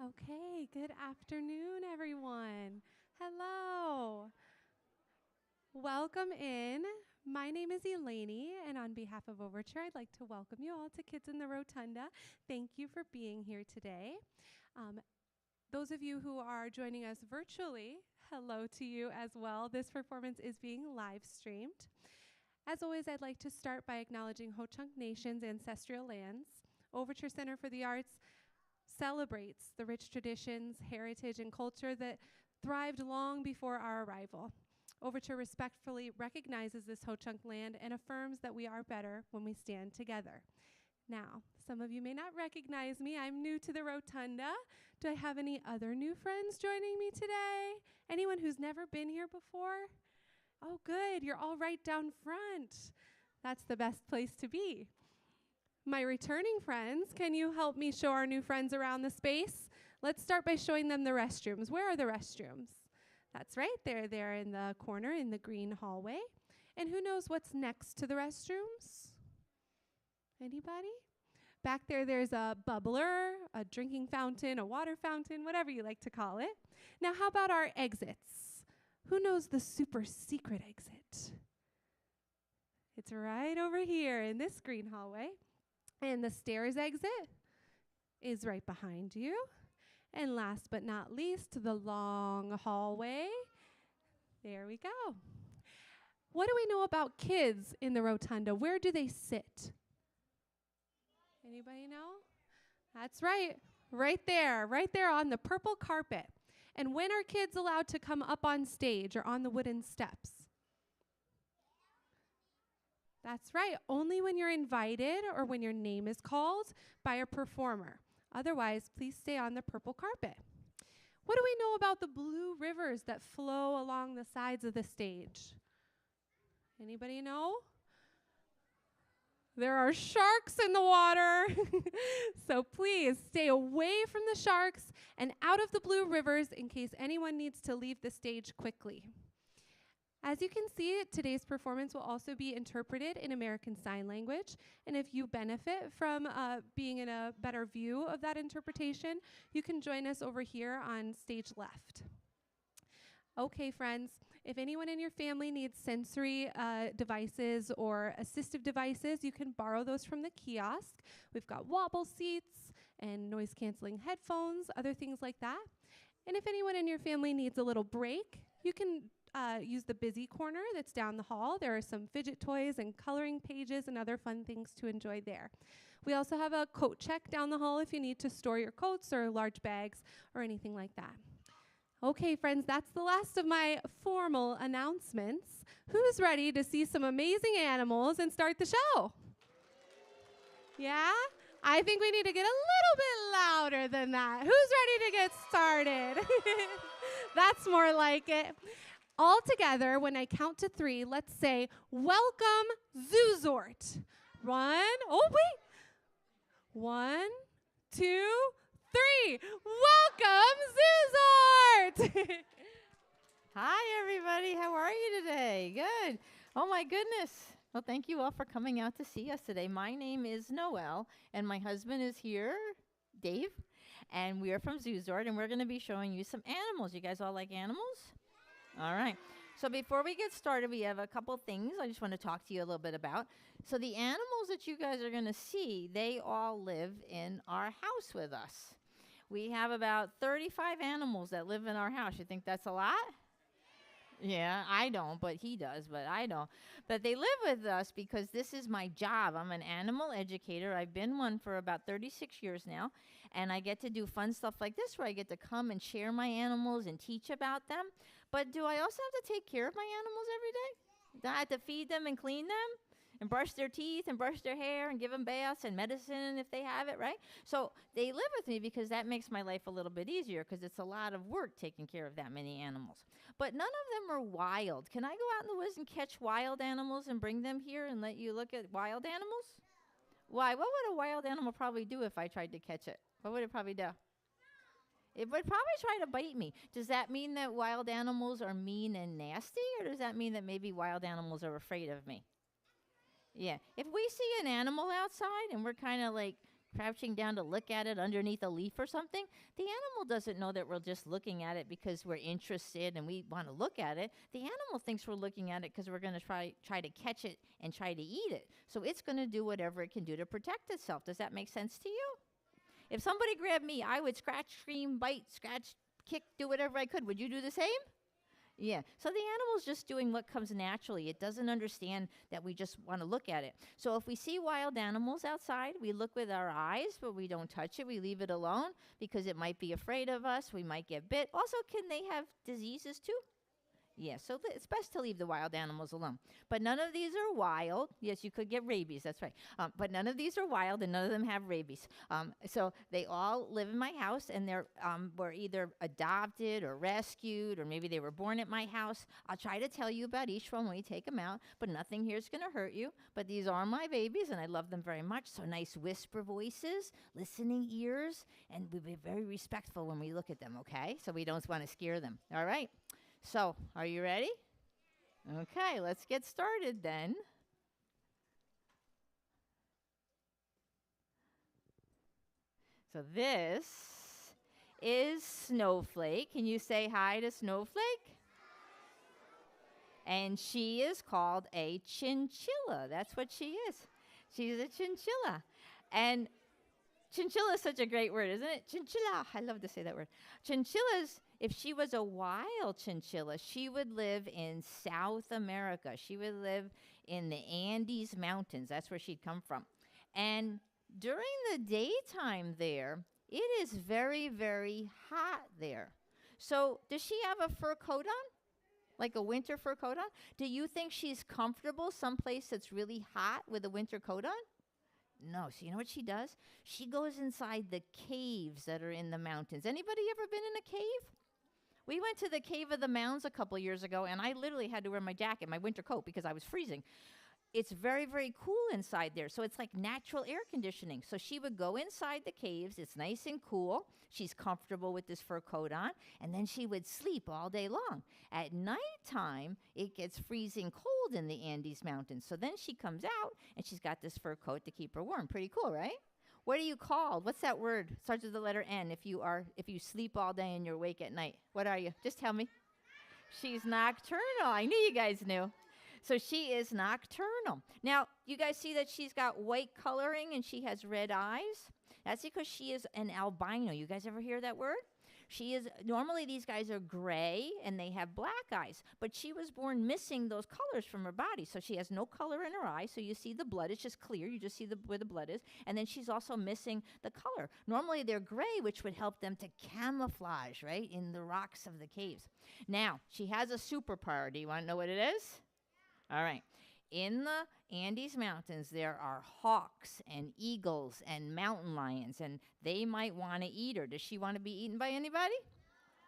Okay, good afternoon, everyone. Hello. Welcome in. My name is Eleni, and on behalf of Overture, I'd like to welcome you all to Kids in the Rotunda. Thank you for being here today. Those of you who are joining us virtually, hello to you as well. This performance is being live streamed. As always, I'd like to start by acknowledging Ho-Chunk Nation's ancestral lands. Overture Center for the Arts celebrates the rich traditions, heritage, and culture that thrived long before our arrival. Overture respectfully recognizes this Ho-Chunk land and affirms that we are better when we stand together. Now, some of you may not recognize me. I'm new to the Rotunda. Do I have any other new friends joining me today? Anyone who's never been here before? Oh, good. You're all right down front. That's the best place to be. My returning friends, can you help me show our new friends around the space? Let's start by showing them the restrooms. Where are the restrooms? That's right, they're in the corner in the green hallway. And who knows what's next to the restrooms? Anybody? Back there, there's a bubbler, a drinking fountain, a water fountain, whatever you like to call it. Now, how about our exits? Who knows the super secret exit? It's right over here in this green hallway. And the stairs exit is right behind you. And last but not least, the long hallway. There we go. What do we know about kids in the Rotunda? Where do they sit? Anybody know? That's right there on the purple carpet. And when are kids allowed to come up on stage or on the wooden steps? That's right, only when you're invited or when your name is called by a performer. Otherwise, please stay on the purple carpet. What do we know about the blue rivers that flow along the sides of the stage? Anybody know? There are sharks in the water. So please stay away from the sharks and out of the blue rivers in case anyone needs to leave the stage quickly. As you can see, today's performance will also be interpreted in American Sign Language. And if you benefit from being in a better view of that interpretation, you can join us over here on stage left. Okay, friends, if anyone in your family needs sensory devices or assistive devices, you can borrow those from the kiosk. We've got wobble seats and noise-canceling headphones, other things like that. And if anyone in your family needs a little break, you can use the busy corner that's down the hall. There are some fidget toys and coloring pages and other fun things to enjoy there. We also have a coat check down the hall if you need to store your coats or large bags or anything like that. Okay, friends, that's the last of my formal announcements. Who's ready to see some amazing animals and start the show? Yeah? I think we need to get a little bit louder than that. Who's ready to get started? That's more like it. All together, when I count to 3, let's say, welcome, Zoozort. 1, 2, 3. Welcome, Zoozort! Hi, everybody. How are you today? Good. Oh, my goodness. Well, thank you all for coming out to see us today. My name is Noelle, and my husband is here, Dave, and we are from Zoozort, and we're going to be showing you some animals. You guys all like animals? All right. So before we get started, we have a couple things I just want to talk to you a little bit about. So the animals that you guys are going to see, they all live in our house with us. We have about 35 animals that live in our house. You think that's a lot? Yeah, I don't, but he does, but I don't. But they live with us because this is my job. I'm an animal educator. I've been one for about 36 years now, and I get to do fun stuff like this where I get to come and share my animals and teach about them. But do I also have to take care of my animals every day? Do I have to feed them and clean them and brush their teeth and brush their hair and give them baths and medicine if they have it, right? So they live with me because that makes my life a little bit easier because it's a lot of work taking care of that many animals. But none of them are wild. Can I go out in the woods and catch wild animals and bring them here and let you look at wild animals? Why? What would a wild animal probably do if I tried to catch it? What would it probably do? It would probably try to bite me. Does that mean that wild animals are mean and nasty, or does that mean that maybe wild animals are afraid of me? Yeah. If we see an animal outside and we're kind of like crouching down to look at it underneath a leaf or something, the animal doesn't know that we're just looking at it because we're interested and we want to look at it. The animal thinks we're looking at it because we're going to try to catch it and try to eat it. So it's going to do whatever it can do to protect itself. Does that make sense to you? If somebody grabbed me, I would scratch, scream, bite, scratch, kick, do whatever I could. Would you do the same? Yeah. So the animal's just doing what comes naturally. It doesn't understand that we just want to look at it. So if we see wild animals outside, we look with our eyes, but we don't touch it. We leave it alone because it might be afraid of us. We might get bit. Also, can they have diseases too? Yeah, so it's best to leave the wild animals alone. But none of these are wild. Yes, you could get rabies, that's right. But none of these are wild, and none of them have rabies. So they all live in my house, and they were either adopted or rescued, or maybe they were born at my house. I'll try to tell you about each one when we take them out, but nothing here is going to hurt you. But these are my babies, and I love them very much. So nice whisper voices, listening ears, and we'll be very respectful when we look at them, okay? So we don't want to scare them, all right? So, are you ready? Okay, let's get started then. So this is Snowflake. Can you say hi to Snowflake? And she is called a chinchilla. That's what she is. She's a chinchilla. And chinchilla is such a great word, isn't it? Chinchilla. I love to say that word. Chinchillas, if she was a wild chinchilla, she would live in South America. She would live in the Andes Mountains. That's where she'd come from. And during the daytime there, it is very, very hot there. So does she have a fur coat on? Like a winter fur coat on? Do you think she's comfortable someplace that's really hot with a winter coat on? No. So you know what she does? She goes inside the caves that are in the mountains. Anybody ever been in a cave? We went to the Cave of the Mounds a couple years ago, and I literally had to wear my jacket, my winter coat, because I was freezing. It's very, very cool inside there. So it's like natural air conditioning. So she would go inside the caves. It's nice and cool. She's comfortable with this fur coat on. And then she would sleep all day long. At nighttime, it gets freezing cold in the Andes Mountains. So then she comes out, and she's got this fur coat to keep her warm. Pretty cool, right? What are you called? What's that word? Starts with the letter N. If you sleep all day and you're awake at night, what are you? Just tell me. She's nocturnal. I knew you guys knew. So she is nocturnal. Now, you guys see that she's got white coloring and she has red eyes? That's because she is an albino. You guys ever hear that word? Normally these guys are gray and they have black eyes, but she was born missing those colors from her body. So she has no color in her eye. So you see the blood, it's just clear. You just see where the blood is. And then she's also missing the color. Normally they're gray, which would help them to camouflage, right, in the rocks of the caves. Now, she has a superpower. Do you want to know what it is? All right. In the Andes Mountains, there are hawks and eagles and mountain lions, and they might want to eat her. Does she want to be eaten by anybody?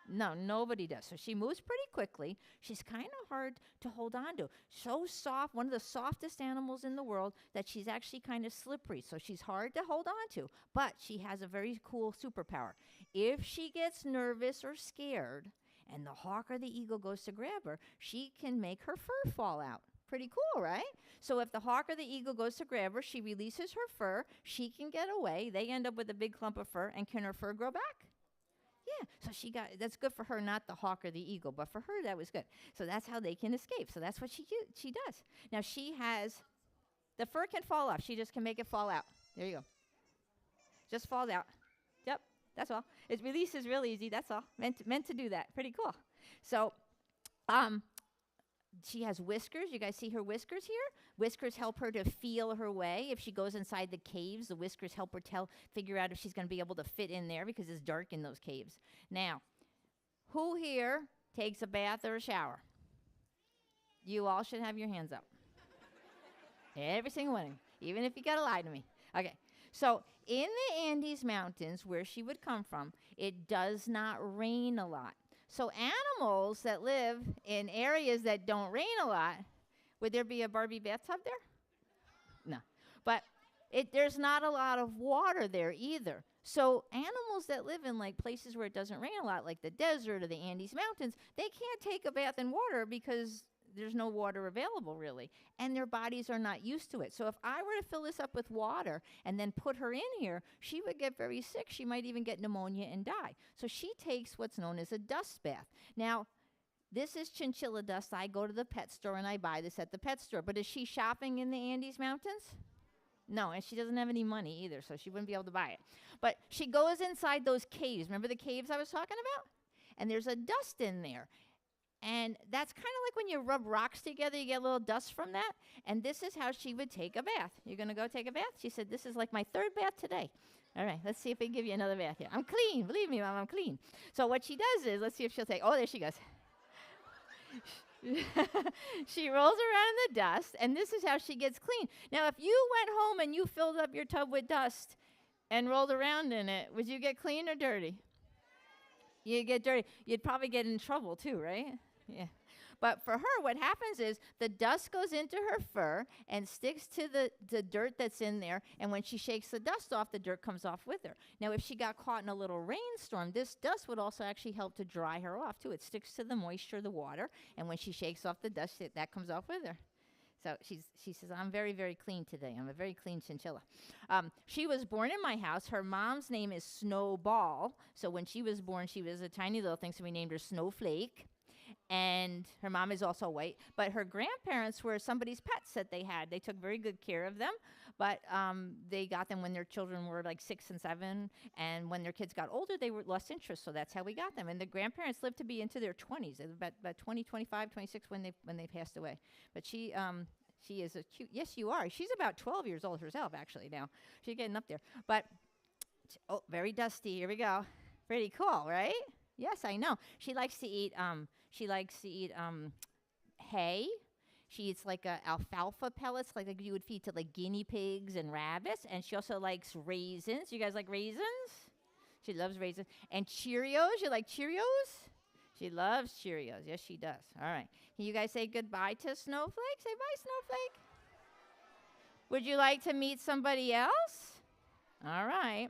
No, nobody does. So she moves pretty quickly. She's kind of hard to hold on to. So soft, one of the softest animals in the world, that she's actually kind of slippery. So she's hard to hold on to, but she has a very cool superpower. If she gets nervous or scared, and the hawk or the eagle goes to grab her, she can make her fur fall out. Pretty cool, right? So if the hawk or the eagle goes to grab her, she releases her fur, she can get away, they end up with a big clump of fur, and can her fur grow back? Yeah, so that's good for her, not the hawk or the eagle, but for her, that was good. So that's how they can escape. So that's what she does. Now the fur can fall off. She just can make it fall out. There you go. Just falls out. Yep, that's all. It releases real easy, that's all. Meant to do that. Pretty cool. So, she has whiskers. You guys see her whiskers here? Whiskers help her to feel her way. If she goes inside the caves, the whiskers help her figure out if she's going to be able to fit in there because it's dark in those caves. Now, who here takes a bath or a shower? You all should have your hands up. Every single one, even if you got to lie to me. Okay, so in the Andes Mountains, where she would come from, it does not rain a lot. So animals that live in areas that don't rain a lot, would there be a Barbie bathtub there? No. But there's not a lot of water there either. So animals that live in like places where it doesn't rain a lot, like the desert or the Andes Mountains, they can't take a bath in water because there's no water available really, and their bodies are not used to it. So if I were to fill this up with water and then put her in here, she would get very sick. She might even get pneumonia and die. So she takes what's known as a dust bath. Now, this is chinchilla dust. I go to the pet store and I buy this at the pet store. But is she shopping in the Andes Mountains? No, and she doesn't have any money either, so she wouldn't be able to buy it. But she goes inside those caves. Remember the caves I was talking about? And there's a dust in there. And that's kind of like when you rub rocks together, you get a little dust from that. And this is how she would take a bath. You're going to go take a bath? She said, this is like my 3rd bath today. All right, let's see if we can give you another bath here. I'm clean. Believe me, Mom, I'm clean. So what she does is, let's see if she'll take, oh, there she goes. She rolls around in the dust, and this is how she gets clean. Now, if you went home and you filled up your tub with dust and rolled around in it, would you get clean or dirty? You'd get dirty. You'd probably get in trouble too, right? Yeah. But for her, what happens is the dust goes into her fur and sticks to the dirt that's in there. And when she shakes the dust off, the dirt comes off with her. Now, if she got caught in a little rainstorm, this dust would also actually help to dry her off, too. It sticks to the moisture, the water. And when she shakes off the dust, that comes off with her. So she says, I'm very, very clean today. I'm a very clean chinchilla. She was born in my house. Her mom's name is Snowball. So when she was born, she was a tiny little thing, so we named her Snowflake. And her mom is also white. But her grandparents were somebody's pets that they had. They took very good care of them. But they got them when their children were like 6 and 7. And when their kids got older, they lost interest. So that's how we got them. And the grandparents lived to be into their 20s, about 20, 25, 26 when they passed away. But she is a cute, yes, you are. She's about 12 years old herself, actually, now. She's getting up there. But, oh, very dusty. Here we go. Pretty cool, right? Yes, I know. She likes to eat hay. She eats like alfalfa pellets, like you would feed to like guinea pigs and rabbits. And she also likes raisins. You guys like raisins? She loves raisins. And Cheerios. You like Cheerios? She loves Cheerios. Yes, she does. All right. Can you guys say goodbye to Snowflake? Say bye, Snowflake. Would you like to meet somebody else? All right.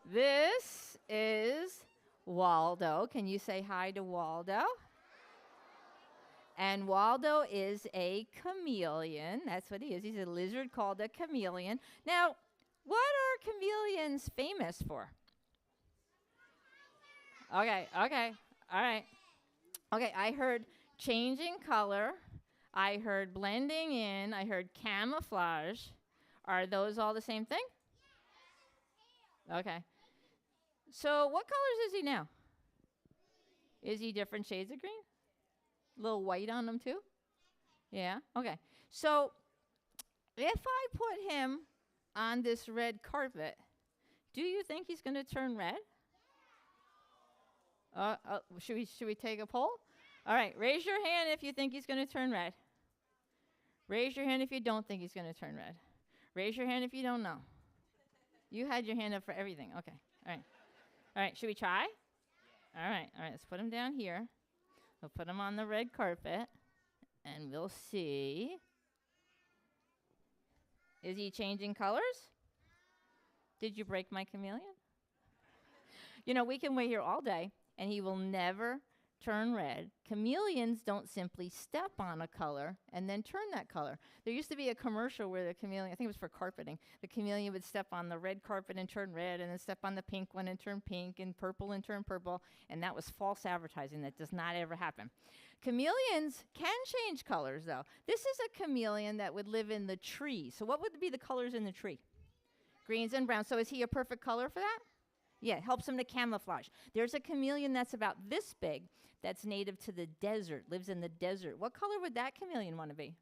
This is Waldo. Can you say hi to Waldo? And Waldo is a chameleon. That's what he is. He's a lizard called a chameleon. Now, what are chameleons famous for? Okay. All right. Okay, I heard changing color. I heard blending in. I heard camouflage. Are those all the same thing? Okay. So what colors is he now? Is he different shades of green? A little white on him too? Yeah, okay. So if I put him on this red carpet, do you think he's going to turn red? Should we take a poll? All right, raise your hand if you think he's going to turn red. Raise your hand if you don't think he's going to turn red. Raise your hand if you don't know. You had your hand up for everything. Okay, all right. All right, should we try? All right, let's put him down here. We'll put him on the red carpet, and we'll see. Is he changing colors? Did you break my chameleon? You know, we can wait here all day, and he will never turn red. Chameleons don't simply step on a color and then turn that color. There used to be a commercial where the chameleon, I think it was for carpeting, the chameleon would step on the red carpet and turn red, and then step on the pink one and turn pink, and purple and turn purple, and that was false advertising. That does not ever happen. Chameleons can change colors, though. This is a chameleon that would live in the tree. So what would be the colors in the tree? Greens and browns. So is he a perfect color for that? Yeah, it helps him to camouflage. There's a chameleon that's about this big that's native to the desert, lives in the desert. What color would that chameleon want to be?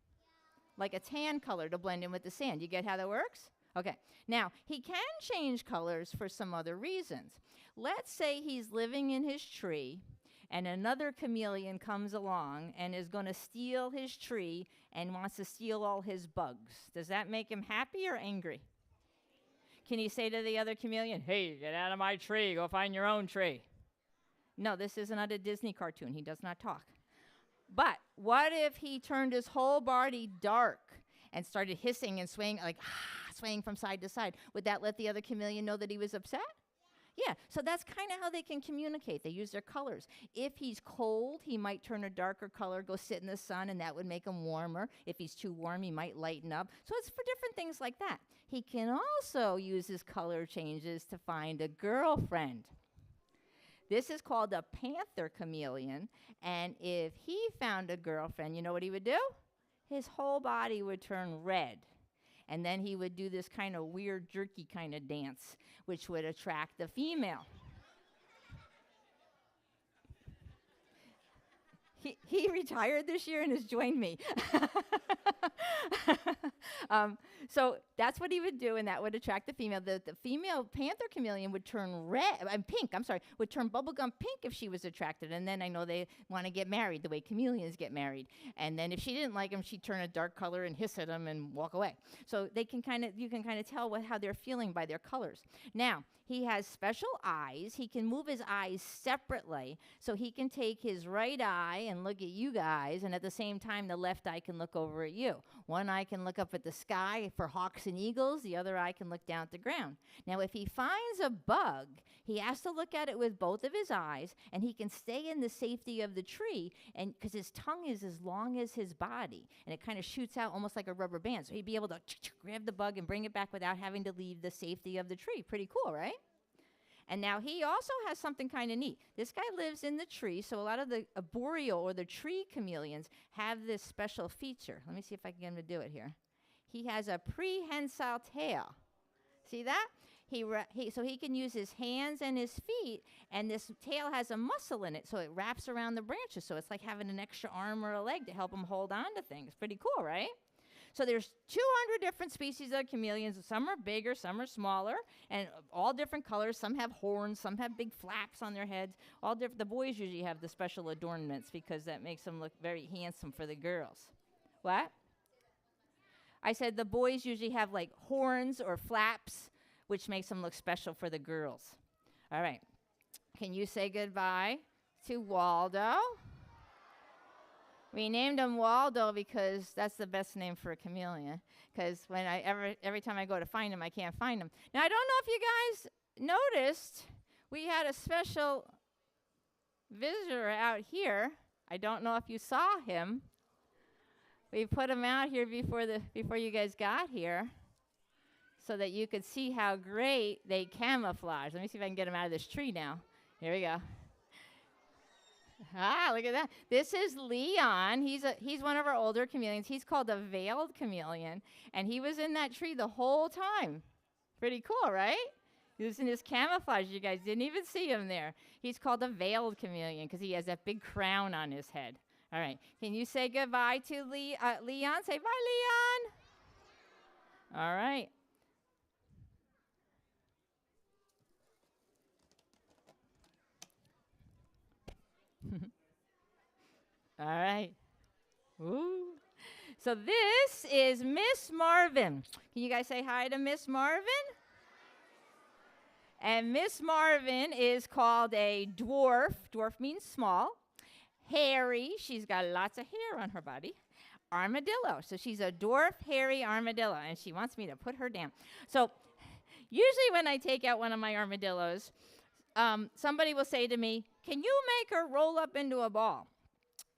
Like a tan color to blend in with the sand. You get how that works? Okay. Now, he can change colors for some other reasons. Let's say he's living in his tree, and another chameleon comes along and is going to steal his tree and wants to steal all his bugs. Does that make him happy or angry? Can you say to the other chameleon, hey, get out of my tree, go find your own tree? No, this is not a Disney cartoon. He does not talk. But what if he turned his whole body dark and started hissing and swaying, like, swaying from side to side? Would that let the other chameleon know that he was upset? Yeah, so that's kind of how they can communicate. They use their colors. If he's cold, he might turn a darker color, go sit in the sun, and that would make him warmer. If he's too warm, he might lighten up. So it's for different things like that. He can also use his color changes to find a girlfriend. This is called a panther chameleon, and if he found a girlfriend, you know what he would do? His whole body would turn red. And then he would do this kind of weird, jerky kind of dance, which would attract the female. He retired this year and has joined me. So that's what he would do, and that would attract the female. The female panther chameleon would turn pink, would turn bubblegum pink if she was attracted. And then I know they want to get married the way chameleons get married. And then if she didn't like him, she'd turn a dark color and hiss at him and walk away. So you can kind of tell how they're feeling by their colors. Now, he has special eyes. He can move his eyes separately, so he can take his right eye and look at you guys, and at the same time, the left eye can look over at you. One eye can look up at the sky for hawks and eagles. The other eye can look down at the ground. Now, if he finds a bug, he has to look at it with both of his eyes, and he can stay in the safety of the tree, and because his tongue is as long as his body, and it kind of shoots out almost like a rubber band, so he'd be able to grab the bug and bring it back without having to leave the safety of the tree. Pretty cool, right? And now he also has something kind of neat. This guy lives in the tree, so a lot of the arboreal or the tree chameleons have this special feature. Let me see if I can get him to do it here. He has a prehensile tail. See that? So he can use his hands and his feet, and this tail has a muscle in it, so it wraps around the branches. So it's like having an extra arm or a leg to help him hold on to things. Pretty cool, right? So there's 200 different species of chameleons. Some are bigger, some are smaller, and all different colors. Some have horns, some have big flaps on their heads. All different. The boys usually have the special adornments because that makes them look very handsome for the girls. What? I said the boys usually have like horns or flaps, which makes them look special for the girls. All right. Can you say goodbye to Waldo? We named him Waldo because that's the best name for a chameleon. Because when every time I go to find him, I can't find him. Now, I don't know if you guys noticed, we had a special visitor out here. I don't know if you saw him. We put him out here before you guys got here so that you could see how great they camouflage. Let me see if I can get him out of this tree now. Here we go. Look at that. This is Leon. He's one of our older chameleons. He's called a veiled chameleon, and he was in that tree the whole time. Pretty cool, right? He was in his camouflage. You guys didn't even see him there. He's called a veiled chameleon because he has that big crown on his head. All right. Can you say goodbye to Leon? Say bye, Leon. All right. All right. Ooh. So this is Miss Marvin. Can you guys say hi to Miss Marvin? And Miss Marvin is called a dwarf. Dwarf means small. Hairy. She's got lots of hair on her body. Armadillo. So she's a dwarf, hairy armadillo, and she wants me to put her down. So usually when I take out one of my armadillos, somebody will say to me, can you make her roll up into a ball?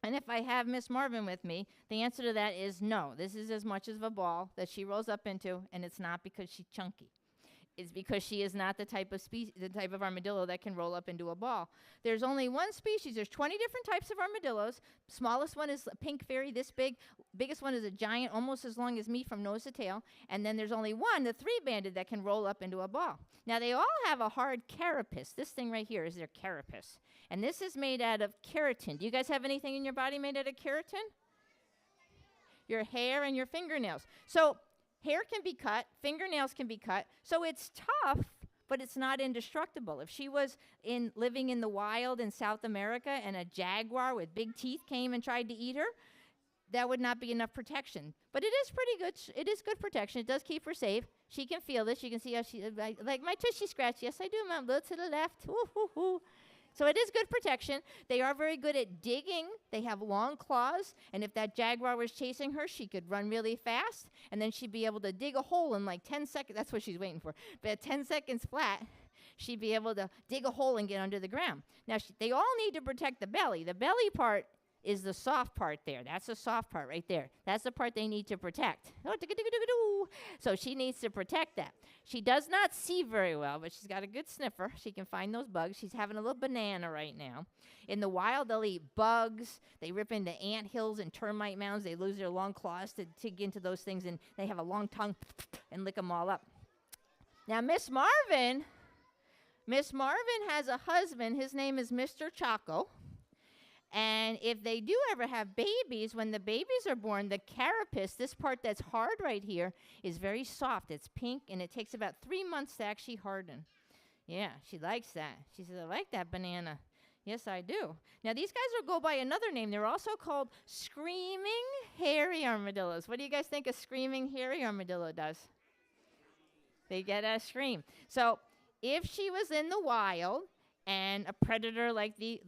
And if I have Miss Marvin with me, the answer to that is no. This is as much as a ball that she rolls up into, and it's not because she's chunky. It's because she is not the type of armadillo that can roll up into a ball. There's only one species. There's 20 different types of armadillos. Smallest one is a pink fairy, this big. Biggest one is a giant, almost as long as me from nose to tail. And then there's only one, the three-banded, that can roll up into a ball. Now, they all have a hard carapace. This thing right here is their carapace. And this is made out of keratin. Do you guys have anything in your body made out of keratin? Your hair and your fingernails. So hair can be cut, fingernails can be cut, so it's tough, but it's not indestructible. If she was living in the wild in South America and a jaguar with big teeth came and tried to eat her, that would not be enough protection. But it is pretty good. It is good protection. It does keep her safe. She can feel this. You can see how she, like my tushy scratch. Yes, I do, Mom. Look to the left. Woo, woo, woo. So it is good protection. They are very good at digging. They have long claws. And if that jaguar was chasing her, she could run really fast. And then she'd be able to dig a hole in like 10 seconds. That's what she's waiting for. But at 10 seconds flat, she'd be able to dig a hole and get under the ground. Now, they all need to protect the belly. The belly part is the soft part there. That's the soft part right there. That's the part they need to protect. So she needs to protect that. She does not see very well, but she's got a good sniffer. She can find those bugs. She's having a little banana right now. In the wild, they'll eat bugs. They rip into ant hills and termite mounds. They lose their long claws to dig into those things, and they have a long tongue and lick them all up. Now, Miss Marvin has a husband. His name is Mr. Choco. And if they do ever have babies, when the babies are born, the carapace, this part that's hard right here, is very soft. It's pink, and it takes about 3 months to actually harden. Yeah, she likes that. She says, I like that banana. Yes, I do. Now, these guys will go by another name. They're also called screaming hairy armadillos. What do you guys think a screaming hairy armadillo does? They get a scream. So if she was in the wild, and a predator like the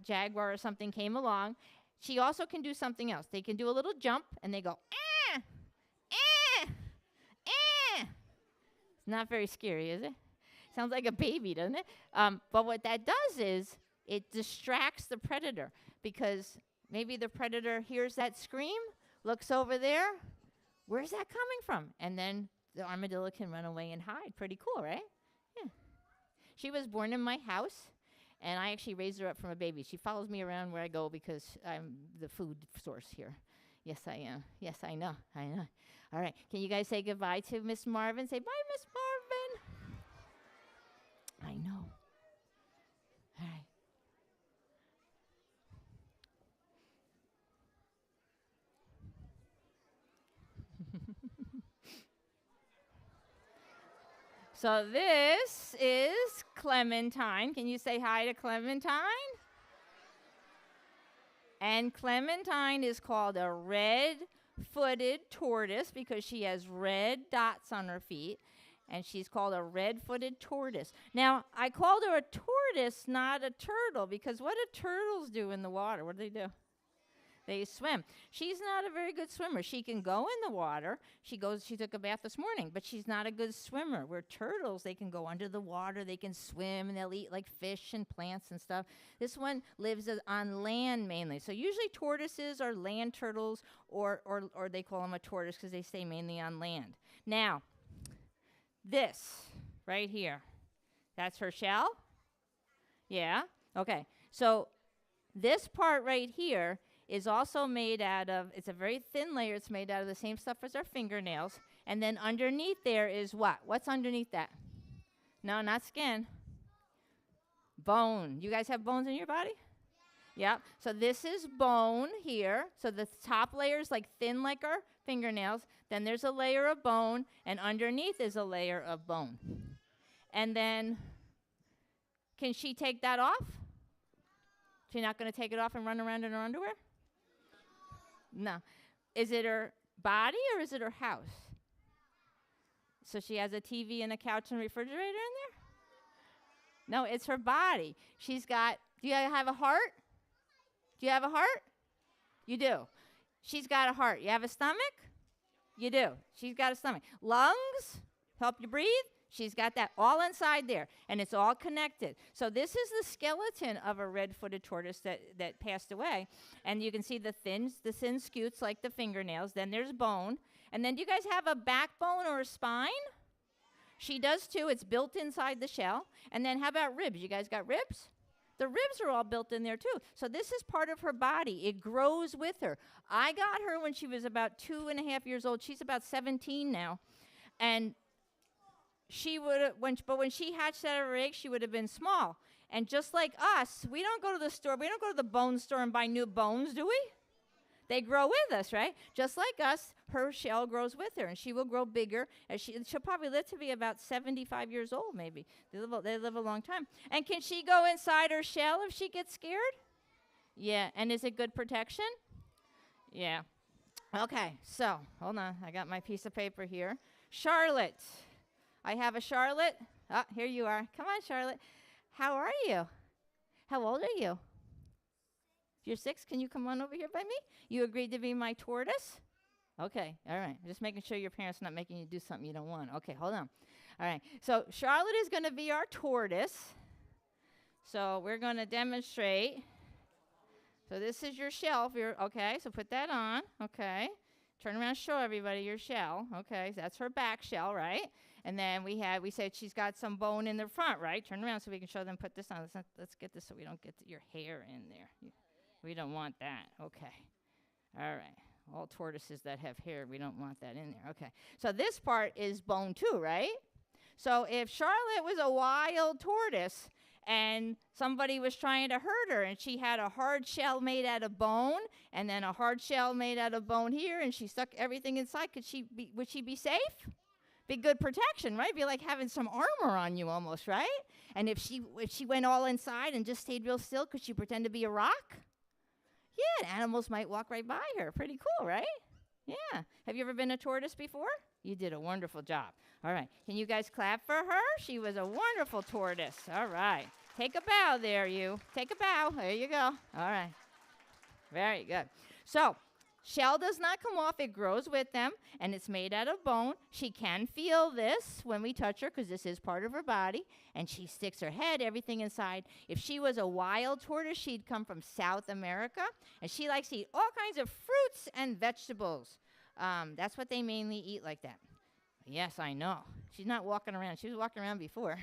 jaguar or something came along, she also can do something else. They can do a little jump, and they go, ah, ah, ah. It's not very scary, is it? Sounds like a baby, doesn't it? But what that does is it distracts the predator, because maybe the predator hears that scream, looks over there, where's that coming from? And then the armadillo can run away and hide. Pretty cool, right? Yeah. She was born in my house, and I actually raised her up from a baby. She follows me around where I go because I'm the food source here. Yes, I am. Yes, I know. I know. All right. Can you guys say goodbye to Miss Marvin? Say, bye, Miss Marvin. I know. All right. So this is Clementine. Can you say hi to Clementine? And Clementine is called a red-footed tortoise because she has red dots on her feet, and she's called a red-footed tortoise. Now, I called her a tortoise, not a turtle, because what do turtles do in the water? What do? They swim. She's not a very good swimmer. She can go in the water. She took a bath this morning, but she's not a good swimmer. Where turtles, they can go under the water, they can swim, and they'll eat like fish and plants and stuff. This one lives on land mainly. So usually tortoises are land turtles, or they call them a tortoise because they stay mainly on land. Now, this right here, that's her shell? Yeah? Okay. So this part right here is also made out of, it's a very thin layer. It's made out of the same stuff as our fingernails. And then underneath there is what? What's underneath that? No, not skin. Bone. You guys have bones in your body? Yeah. So this is bone here. So the top layer is like thin like our fingernails. Then there's a layer of bone, and underneath is a layer of bone. And then, can she take that off? She's not going to take it off and run around in her underwear? No. Is it her body or is it her house? So she has a TV and a couch and refrigerator in there? No, it's her body. She's got, do you have a heart? Do you have a heart? You do. She's got a heart. You have a stomach? You do. She's got a stomach. Lungs? Help you breathe? She's got that all inside there, and it's all connected. So this is the skeleton of a red-footed tortoise that passed away. And you can see the thin scutes like the fingernails. Then there's bone. And then do you guys have a backbone or a spine? She does too. It's built inside the shell. And then how about ribs? You guys got ribs? The ribs are all built in there too. So this is part of her body. It grows with her. I got her when she was about 2.5 years old. She's about 17 now. And she would have, when she hatched out of her egg, she would have been small. And just like us, we don't go to the store. We don't go to the bone store and buy new bones, do we? They grow with us, right? Just like us, her shell grows with her, and she will grow bigger. She'll probably live to be about 75 years old, maybe. They live a long time. And can she go inside her shell if she gets scared? Yeah. And is it good protection? Yeah. Okay, so hold on. I got my piece of paper here. Charlotte. I have a Charlotte. Ah, here you are. Come on, Charlotte. How are you? How old are you? You're 6. Can you come on over here by me? You agreed to be my tortoise? Okay, all right. Just making sure your parents not making you do something you don't want. Okay, hold on. All right. So Charlotte is going to be our tortoise. So we're going to demonstrate. So this is your shell. Okay, so put that on. Okay. Turn around, show everybody your shell. Okay, so that's her back shell, right? And then we said she's got some bone in the front, right? Turn around so we can show them. Put this on. Let's get this so we don't get your hair in there. We don't want that. Okay. All right. All tortoises that have hair, we don't want that in there. Okay. So this part is bone too, right? So if Charlotte was a wild tortoise and somebody was trying to hurt her and she had a hard shell made out of bone and then a hard shell made out of bone here and she stuck everything inside, would she be safe? Be good protection, right? Be like having some armor on you almost, right? And if she went all inside and just stayed real still, could she pretend to be a rock? Yeah, and animals might walk right by her. Pretty cool, right? Yeah. Have you ever been a tortoise before? You did a wonderful job. All right. Can you guys clap for her? She was a wonderful tortoise. All right. Take a bow there, you. Take a bow. There you go. All right. Very good. So, shell does not come off. It grows with them, and it's made out of bone. She can feel this when we touch her because this is part of her body, and she sticks her head, everything inside. If she was a wild tortoise, she'd come from South America, and she likes to eat all kinds of fruits and vegetables. That's what they mainly eat like that. Yes, I know. She's not walking around. She was walking around before.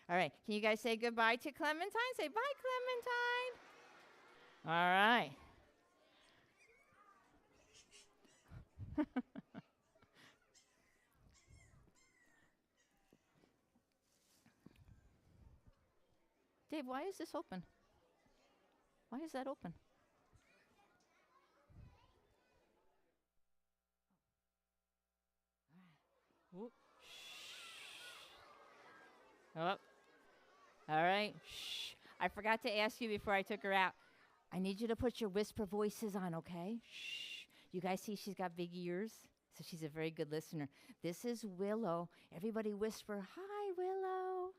All right. Can you guys say goodbye to Clementine? Say bye, Clementine. All right. Dave, why is this open? Why is that open? Whoop. Shh. Oh. All right. Shh. I forgot to ask you before I took her out. I need you to put your whisper voices on, okay? Shh. You guys see she's got big ears? So she's a very good listener. This is Willow. Everybody whisper, hi, Willow.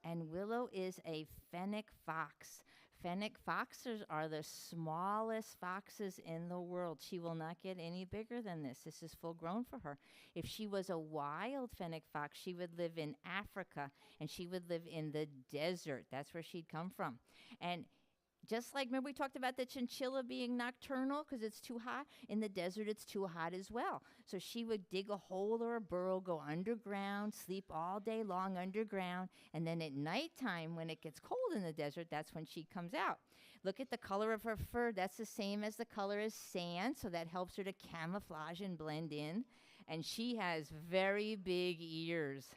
And Willow is a fennec fox. Fennec foxes are the smallest foxes in the world. She will not get any bigger than this. This is full grown for her. If she was a wild fennec fox, she would live in Africa, and she would live in the desert. That's where she'd come from. And just like, remember we talked about the chinchilla being nocturnal because it's too hot? In the desert, it's too hot as well. So she would dig a hole or a burrow, go underground, sleep all day long underground, and then at nighttime, when it gets cold in the desert, that's when she comes out. Look at the color of her fur. That's the same as the color as sand, so that helps her to camouflage and blend in. And she has very big ears.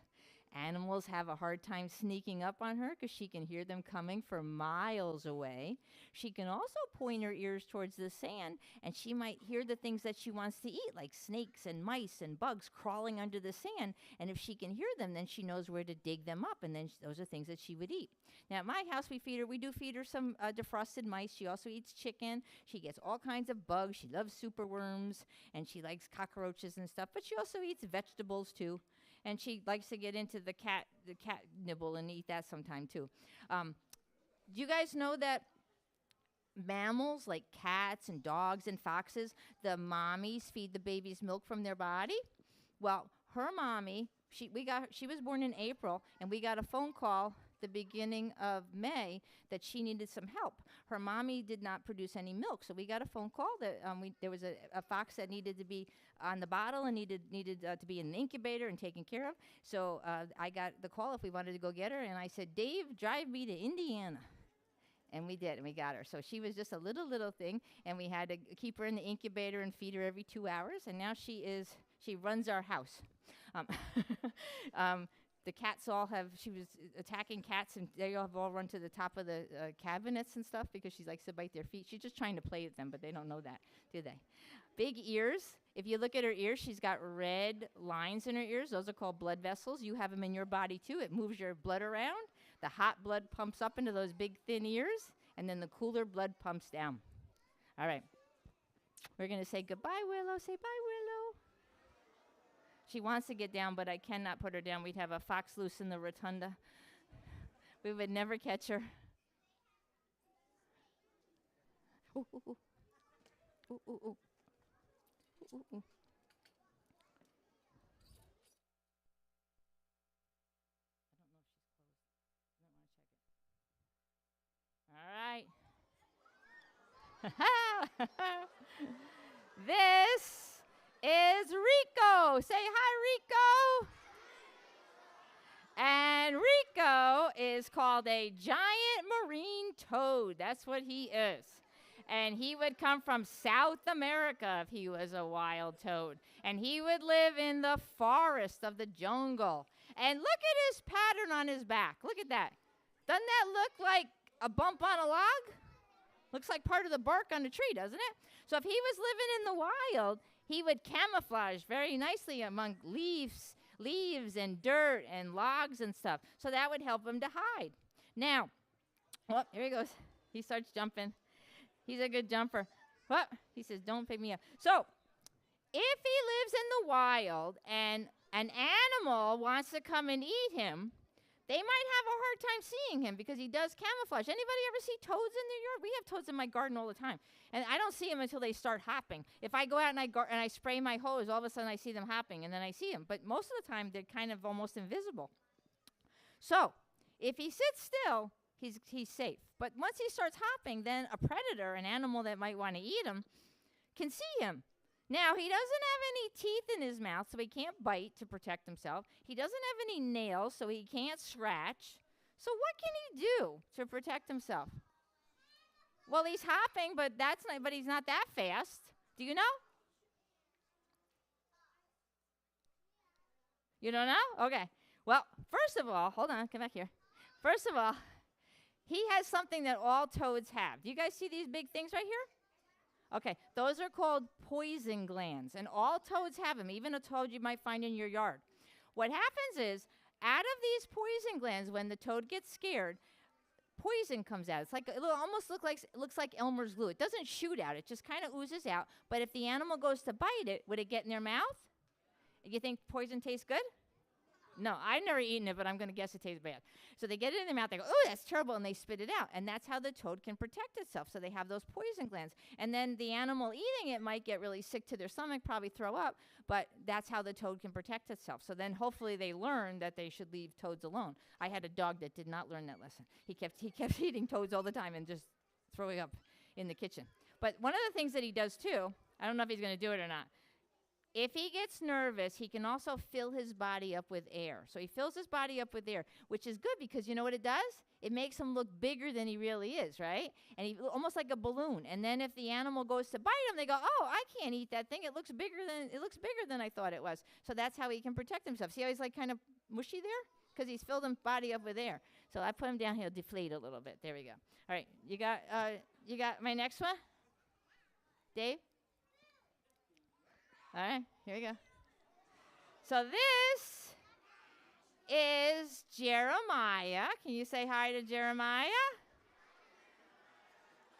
Animals have a hard time sneaking up on her because she can hear them coming from miles away. She can also point her ears towards the sand, and she might hear the things that she wants to eat, like snakes and mice and bugs crawling under the sand. And if she can hear them, then she knows where to dig them up, and then those are things that she would eat. Now, at my house, we do feed her some defrosted mice. She also eats chicken. She gets all kinds of bugs. She loves superworms, and she likes cockroaches and stuff, but she also eats vegetables, too. And she likes to get into the cat nibble and eat that sometime too. Do you guys know that mammals like cats and dogs and foxes, the mommies feed the babies milk from their body? Well, her mommy, she was born in April, and we got a phone call the beginning of May that she needed some help. Her mommy did not produce any milk, so we got a phone call that there was a fox that needed to be on the bottle and needed to be in an incubator and taken care of. So I got the call if we wanted to go get her, and I said, Dave, drive me to Indiana. And we did, and we got her. So she was just a little thing, and we had to keep her in the incubator and feed her every 2 hours, and now she runs our house. The cats she was attacking cats, and they have all run to the top of the cabinets and stuff because she likes to bite their feet. She's just trying to play with them, but they don't know that, do they? Big ears. If you look at her ears, she's got red lines in her ears. Those are called blood vessels. You have them in your body, too. It moves your blood around. The hot blood pumps up into those big, thin ears, and then the cooler blood pumps down. All right. We're going to say goodbye, Willow. Say bye, Willow. She wants to get down, but I cannot put her down. We'd have a fox loose in the rotunda. We would never catch her. Ooh, ooh, ooh. Ooh, ooh, ooh. Ooh, ooh. All right. This is Rico. Say hi, Rico. And Rico is called a giant marine toad. That's what he is. And he would come from South America if he was a wild toad. And he would live in the forest of the jungle. And look at his pattern on his back. Look at that. Doesn't that look like a bump on a log? Looks like part of the bark on a tree, doesn't it? So if he was living in the wild, he would camouflage very nicely among leaves and dirt and logs and stuff. So that would help him to hide. Now, oh, here he goes. He starts jumping. He's a good jumper. What? He says, don't pick me up. So if he lives in the wild and an animal wants to come and eat him, they might have a hard time seeing him because he does camouflage. Anybody ever see toads in their yard? We have toads in my garden all the time. And I don't see them until they start hopping. If I go out and I spray my hose, all of a sudden I see them hopping, and then I see them. But most of the time, they're kind of almost invisible. So if he sits still, he's safe. But once he starts hopping, then a predator, an animal that might want to eat him, can see him. Now, he doesn't have any teeth in his mouth, so he can't bite to protect himself. He doesn't have any nails, so he can't scratch. So what can he do to protect himself? Well, he's hopping, but he's not that fast. Do you know? You don't know? Okay. Well, first of all, hold on, come back here. First of all, he has something that all toads have. Do you guys see these big things right here? Okay, those are called poison glands, and all toads have them, even a toad you might find in your yard. What happens is, out of these poison glands, when the toad gets scared, poison comes out. It's like it almost looks like Elmer's glue. It doesn't shoot out; it just kind of oozes out. But if the animal goes to bite it, would it get in their mouth? You think poison tastes good? No, I've never eaten it, but I'm going to guess it tastes bad. So they get it in their mouth, they go, oh, that's terrible, and they spit it out. And that's how the toad can protect itself. So they have those poison glands. And then the animal eating it might get really sick to their stomach, probably throw up, but that's how the toad can protect itself. So then hopefully they learn that they should leave toads alone. I had a dog that did not learn that lesson. He kept eating toads all the time and just throwing up in the kitchen. But one of the things that he does too, I don't know if he's going to do it or not, if he gets nervous, he can also fill his body up with air. So he fills his body up with air, which is good because you know what it does? It makes him look bigger than he really is, right? And he almost like a balloon. And then if the animal goes to bite him, they go, "Oh, I can't eat that thing. It looks bigger than I thought it was." So that's how he can protect himself. See how he's like kind of mushy there? Because he's filled his body up with air. So I put him down. He'll deflate a little bit. There we go. All right, you got my next one, Dave. All right, here we go. So this is Jeremiah. Can you say hi to Jeremiah?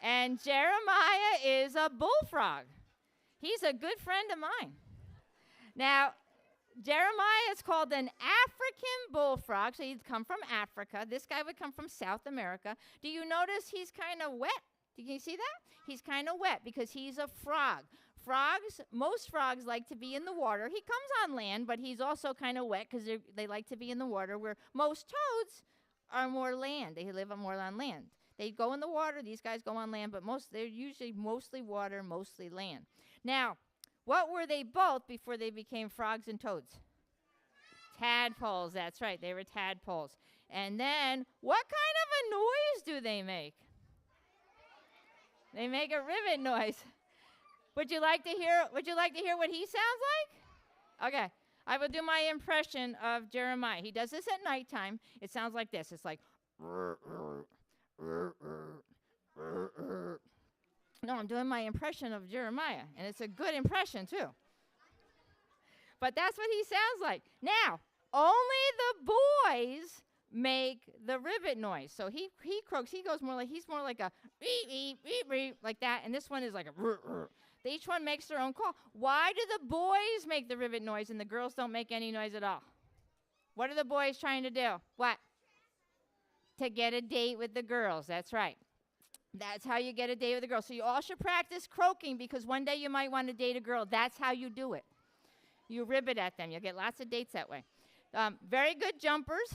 And Jeremiah is a bullfrog. He's a good friend of mine. Now, Jeremiah is called an African bullfrog, so he'd come from Africa. This guy would come from South America. Do you notice he's kind of wet? Can you see that? He's kind of wet because he's a frog. Most frogs like to be in the water. He comes on land, but he's also kind of wet because they like to be in the water, where most toads are more land. They live more on land. They go in the water. These guys go on land, but they're usually mostly water, mostly land. Now, what were they both before they became frogs and toads? Tadpoles. That's right. They were tadpoles. And then, what kind of a noise do they make? They make a rivet noise. Would you like to hear what he sounds like? Okay. I will do my impression of Jeremiah. He does this at nighttime. It sounds like this. It's like No, I'm doing my impression of Jeremiah, and it's a good impression too. But that's what he sounds like. Now, only the boys make the rivet noise. So he croaks. He's more like a beep, beep, beep, beep, like that, and this one is like a Each one makes their own call. Why do the boys make the ribbit noise and the girls don't make any noise at all? What are the boys trying to do? What? To get a date with the girls. That's right. That's how you get a date with a girl. So you all should practice croaking because one day you might want to date a girl. That's how you do it. You ribbit at them. You'll get lots of dates that way. Very good jumpers.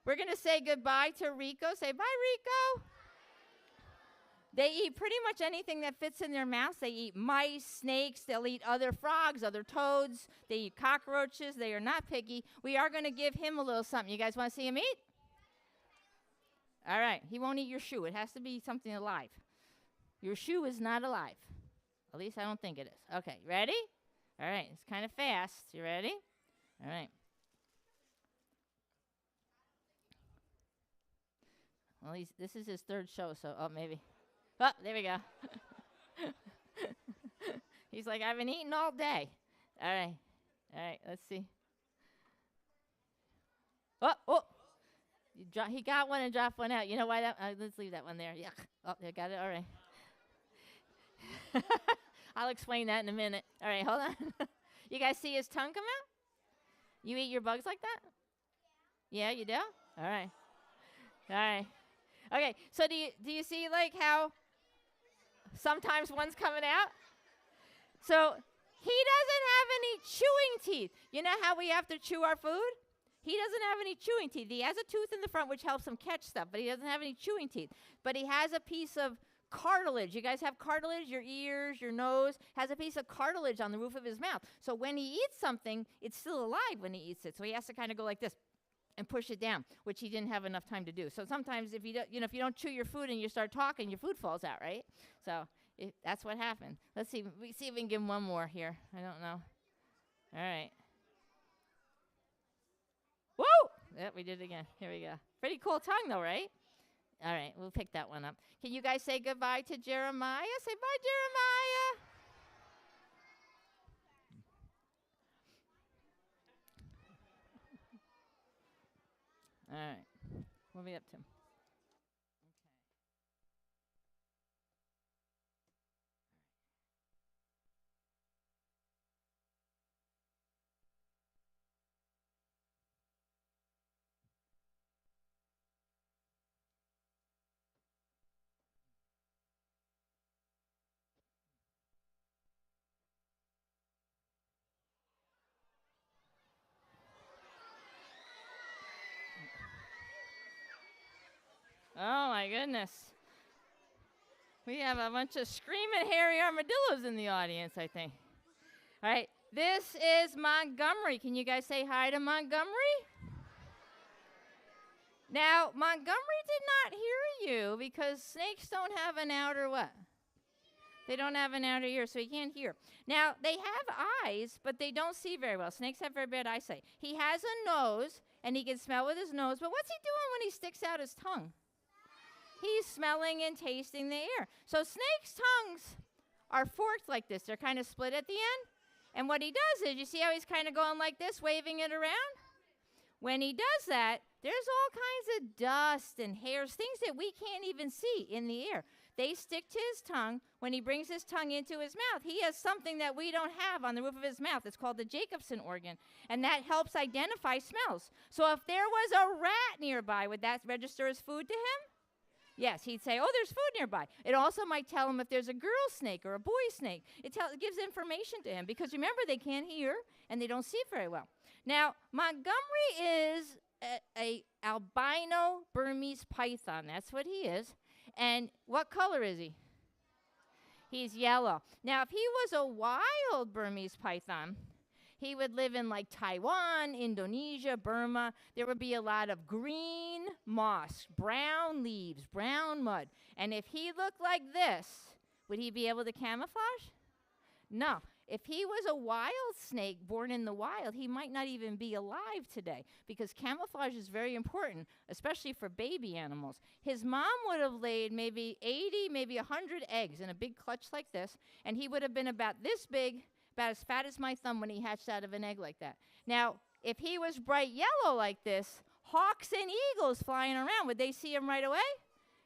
We're going to say goodbye to Rico. Say bye, Rico. They eat pretty much anything that fits in their mouths. They eat mice, snakes. They'll eat other frogs, other toads. They eat cockroaches. They are not picky. We are going to give him a little something. You guys want to see him eat? All right. He won't eat your shoe. It has to be something alive. Your shoe is not alive. At least I don't think it is. Okay, ready? All right. It's kind of fast. You ready? All right. Well, this is his third show, so, maybe. Oh, there we go. He's like, I've been eating all day. All right, let's see. Oh. He got one and dropped one out. You know why that? Let's leave that one there. Yuck. Oh, they got it. All right. I'll explain that in a minute. All right, hold on. You guys see his tongue come out? You eat your bugs like that? Yeah, you do? All right. Okay, so do you see like how sometimes one's coming out? So he doesn't have any chewing teeth. You know how we have to chew our food? He doesn't have any chewing teeth. He has a tooth in the front which helps him catch stuff, but he doesn't have any chewing teeth. But he has a piece of cartilage. You guys have cartilage? Your ears, your nose has a piece of cartilage on the roof of his mouth. So when he eats something, it's still alive when he eats it. So he has to kind of go like this and push it down, which he didn't have enough time to do. So sometimes if you don't chew your food and you start talking, your food falls out, right? So that's what happened. Let's see. We see if we can give him one more here. I don't know. All right. Woo! Yep, we did it again. Here we go. Pretty cool tongue, though, right? All right, we'll pick that one up. Can you guys say goodbye to Jeremiah? Say bye, Jeremiah. All right. What are we up to? Oh, my goodness. We have a bunch of screaming hairy armadillos in the audience, I think. All right. This is Montgomery. Can you guys say hi to Montgomery? Now, Montgomery did not hear you because snakes don't have an outer what? They don't have an outer ear, so he can't hear. Now, they have eyes, but they don't see very well. Snakes have very bad eyesight. He has a nose, and he can smell with his nose, but what's he doing when he sticks out his tongue? He's smelling and tasting the air. So snakes' tongues are forked like this. They're kind of split at the end. And what he does is, you see how he's kind of going like this, waving it around? When he does that, there's all kinds of dust and hairs, things that we can't even see in the air. They stick to his tongue. When he brings his tongue into his mouth, he has something that we don't have on the roof of his mouth. It's called the Jacobson organ, and that helps identify smells. So if there was a rat nearby, would that register as food to him? Yes, he'd say, oh, there's food nearby. It also might tell him if there's a girl snake or a boy snake. It gives information to him because, remember, they can't hear and they don't see very well. Now, Montgomery is a albino Burmese python. That's what he is. And what color is he? He's yellow. Now, if he was a wild Burmese python, he would live in like Taiwan, Indonesia, Burma. There would be a lot of green moss, brown leaves, brown mud. And if he looked like this, would he be able to camouflage? No. If he was a wild snake born in the wild, he might not even be alive today because camouflage is very important, especially for baby animals. His mom would have laid maybe 80, maybe 100 eggs in a big clutch like this, and he would have been about this big, about as fat as my thumb when he hatched out of an egg like that. Now, if he was bright yellow like this, hawks and eagles flying around, would they see him right away?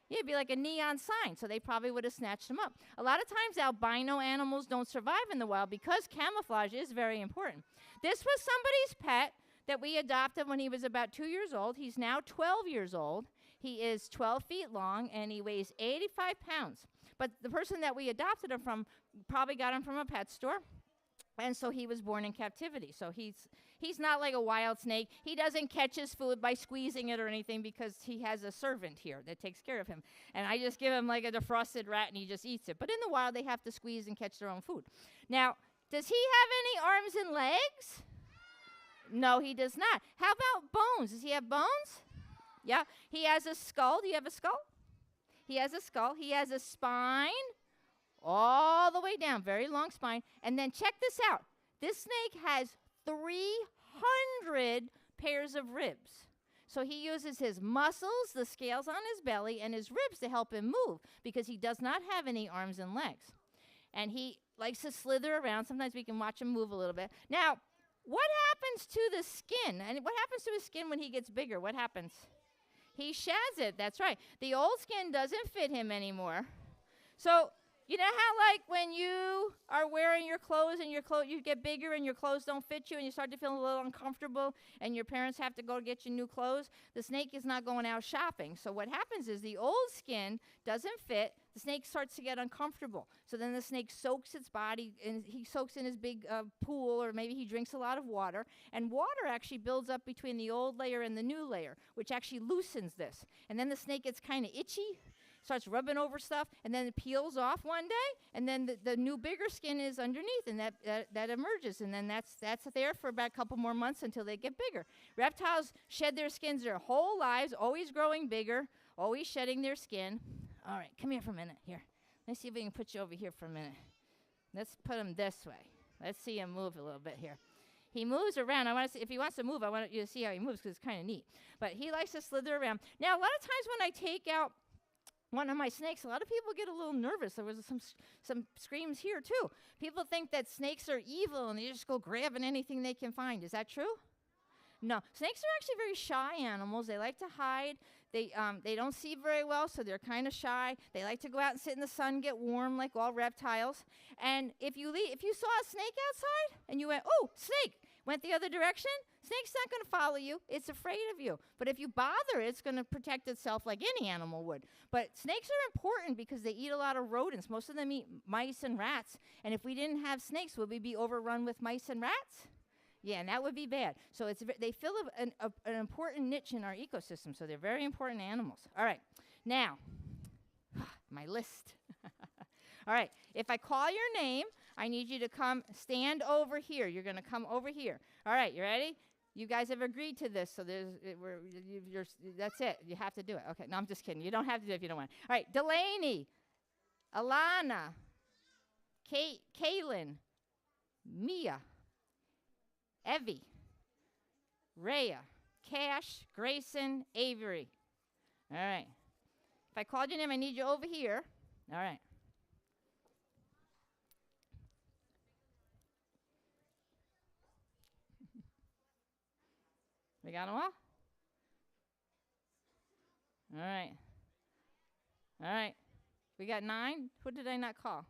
Yeah, it'd be like a neon sign, so they probably would have snatched him up. A lot of times, albino animals don't survive in the wild because camouflage is very important. This was somebody's pet that we adopted when he was about 2 years old. He's now 12 years old. He is 12 feet long, and he weighs 85 pounds. But the person that we adopted him from probably got him from a pet store. And so he was born in captivity. So he's not like a wild snake. He doesn't catch his food by squeezing it or anything because he has a servant here that takes care of him. And I just give him like a defrosted rat and he just eats it. But in the wild, they have to squeeze and catch their own food. Now, does he have any arms and legs? No, he does not. How about bones? Does he have bones? Yeah. He has a skull. Do you have a skull? He has a skull. He has a spine all the way down, very long spine. And then check this out. This snake has 300 pairs of ribs. So he uses his muscles, the scales on his belly, and his ribs to help him move because he does not have any arms and legs. And he likes to slither around. Sometimes we can watch him move a little bit. Now, what happens to the skin? And what happens to his skin when he gets bigger? What happens? He sheds it. That's right. The old skin doesn't fit him anymore. So you know how, like, when you are wearing your clothes and you get bigger and your clothes don't fit you and you start to feel a little uncomfortable and your parents have to go get you new clothes? The snake is not going out shopping. So what happens is the old skin doesn't fit. The snake starts to get uncomfortable. So then the snake soaks its body, and he soaks in his big pool, or maybe he drinks a lot of water. And water actually builds up between the old layer and the new layer, which actually loosens this. And then the snake gets kind of itchy, starts rubbing over stuff, and then it peels off one day, and then the new bigger skin is underneath, and that emerges, and then that's there for about a couple more months until they get bigger. Reptiles shed their skins their whole lives, always growing bigger, always shedding their skin. All right, come here for a minute. Here, let's see if we can put you over here for a minute. Let's put him this way. Let's see him move a little bit here. He moves around. I want to see if he wants to move. I want you to see how he moves because it's kind of neat. But he likes to slither around. Now, a lot of times when I take out one of my snakes, a lot of people get a little nervous. There was some screams here too. People think that snakes are evil and they just go grabbing anything they can find. Is that true? No. Snakes are actually very shy animals. They like to hide. They don't see very well, so they're kind of shy. They like to go out and sit in the sun, get warm, like all reptiles. And if you saw a snake outside and you went, "Oh, snake," went the other direction, snake's not going to follow you. It's afraid of you. But if you bother it, it's going to protect itself like any animal would. But snakes are important because they eat a lot of rodents. Most of them eat mice and rats. And if we didn't have snakes, would we be overrun with mice and rats? Yeah, and that would be bad. So they fill an important niche in our ecosystem. So they're very important animals. All right. Now, my list. All right. If I call your name, I need you to come stand over here. You're going to come over here. All right. You ready? You guys have agreed to this, so that's it. You have to do it. Okay. No, I'm just kidding. You don't have to do it if you don't want. All right. Delaney, Alana, Kaylin, Mia, Evie, Rhea, Cash, Grayson, Avery. All right. If I called your name, I need you over here. All right. We got them all? All right. All right. We got 9. Who did I not call?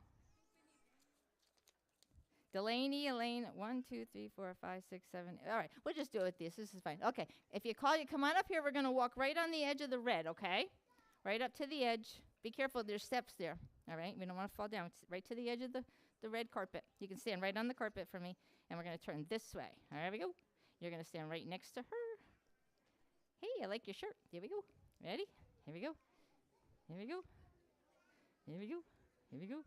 Delaney, Elaine, 1, 2, 3, 4, 5, 6, 7. All right, we'll just do it with this. This is fine. Okay, if you call you, come on up here. We're going to walk right on the edge of the red, okay? Right up to the edge. Be careful, there's steps there. All right, we don't want to fall down. It's right to the edge of the red carpet. You can stand right on the carpet for me, and we're going to turn this way. All right, here we go. You're going to stand right next to her. Hey, I like your shirt. Here we go. Ready? Here we go. Here we go. Here we go. Here we go.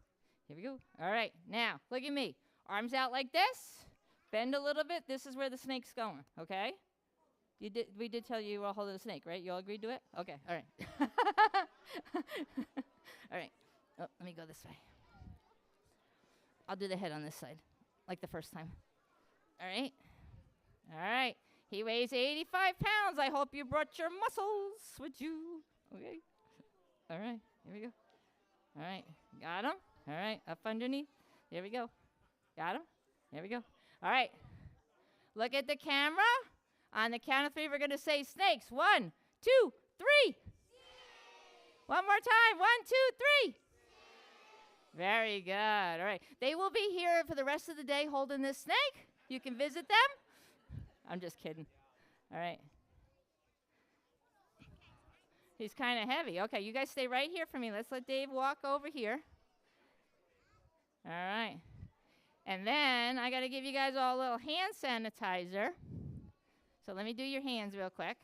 Here we go. All right, now, look at me. Arms out like this. Bend a little bit. This is where the snake's going, okay? We did tell you were holding the snake, right? You all agreed to it? Okay, all right. All right. Oh, let me go this way. I'll do the head on this side, like the first time. All right. All right. He weighs 85 pounds. I hope you brought your muscles with you. Okay. All right. Here we go. All right. Got him. All right. Up underneath. There we go. Got him? There we go. All right. Look at the camera. On the count of 3, we're going to say snakes. 1, 2, 3. One more time. 1, 2, 3. Very good. All right. They will be here for the rest of the day holding this snake. You can visit them. I'm just kidding. All right. He's kind of heavy. Okay, you guys stay right here for me. Let's let Dave walk over here. All right. And then I got to give you guys all a little hand sanitizer. So let me do your hands real quick.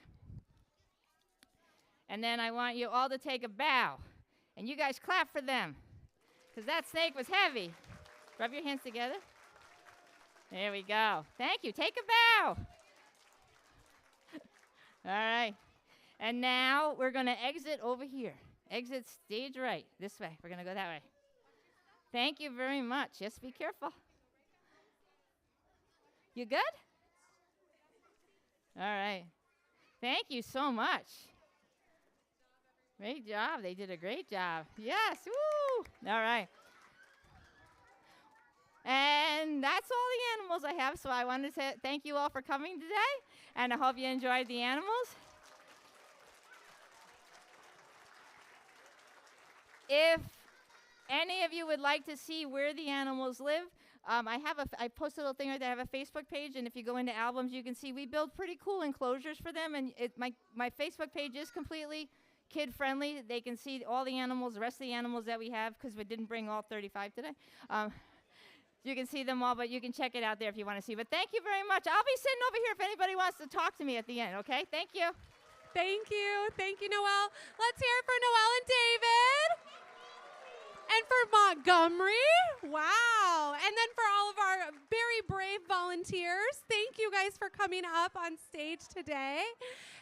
And then I want you all to take a bow. And you guys clap for them. Because that snake was heavy. Rub your hands together. There we go. Thank you. Take a bow. All right. And now we're going to exit over here. Exit stage right. This way. We're going to go that way. Thank you very much. Just be careful. You good? All right. Thank you so much. Great job. They did a great job. Yes. Woo. All right. And that's all the animals I have. So I wanted to thank you all for coming today. And I hope you enjoyed the animals. If any of you would like to see where the animals live, I posted a little thing right there. I have a Facebook page, and if you go into albums, you can see we build pretty cool enclosures for them. And my Facebook page is completely kid-friendly. They can see all the animals, the rest of the animals that we have, because we didn't bring all 35 today. You can see them all, but you can check it out there if you want to see. But thank you very much. I'll be sitting over here if anybody wants to talk to me at the end, okay? Thank you. Thank you. Thank you, Noelle. Let's hear it for Noelle and David. And for Montgomery. Wow. And then for all of our very brave volunteers, thank you guys for coming up on stage today.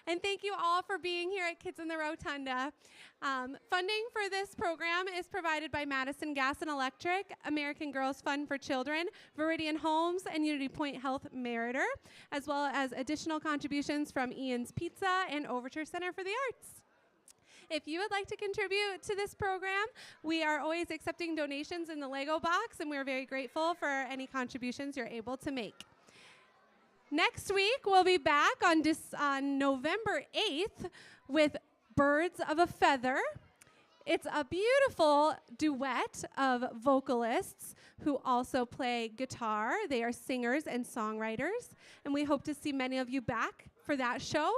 And thank you all for being here at Kids in the Rotunda. Funding for this program is provided by Madison Gas and Electric, American Girls Fund for Children, Viridian Homes, and Unity Point Health Meritor, as well as additional contributions from Ian's Pizza and Overture Center for the Arts. If you would like to contribute to this program, we are always accepting donations in the Lego box, and we're very grateful for any contributions you're able to make. Next week, we'll be back on November 8th with Birds of a Feather. It's a beautiful duet of vocalists who also play guitar. They are singers and songwriters, and we hope to see many of you back for that show.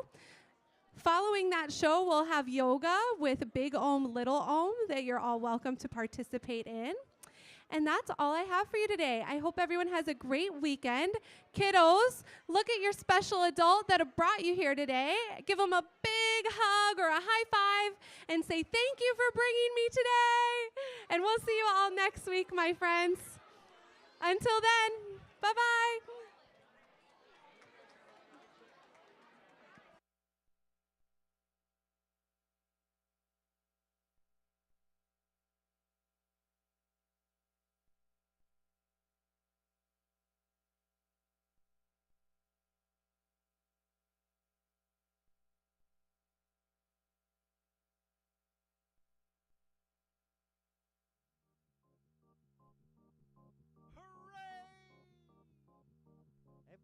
Following that show, we'll have yoga with Big Ohm, Little Ohm that you're all welcome to participate in. And that's all I have for you today. I hope everyone has a great weekend. Kiddos, look at your special adult that have brought you here today. Give them a big hug or a high five and say, thank you for bringing me today. And we'll see you all next week, my friends. Until then, bye-bye.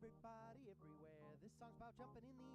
Everybody everywhere, this song's about jumping in the air.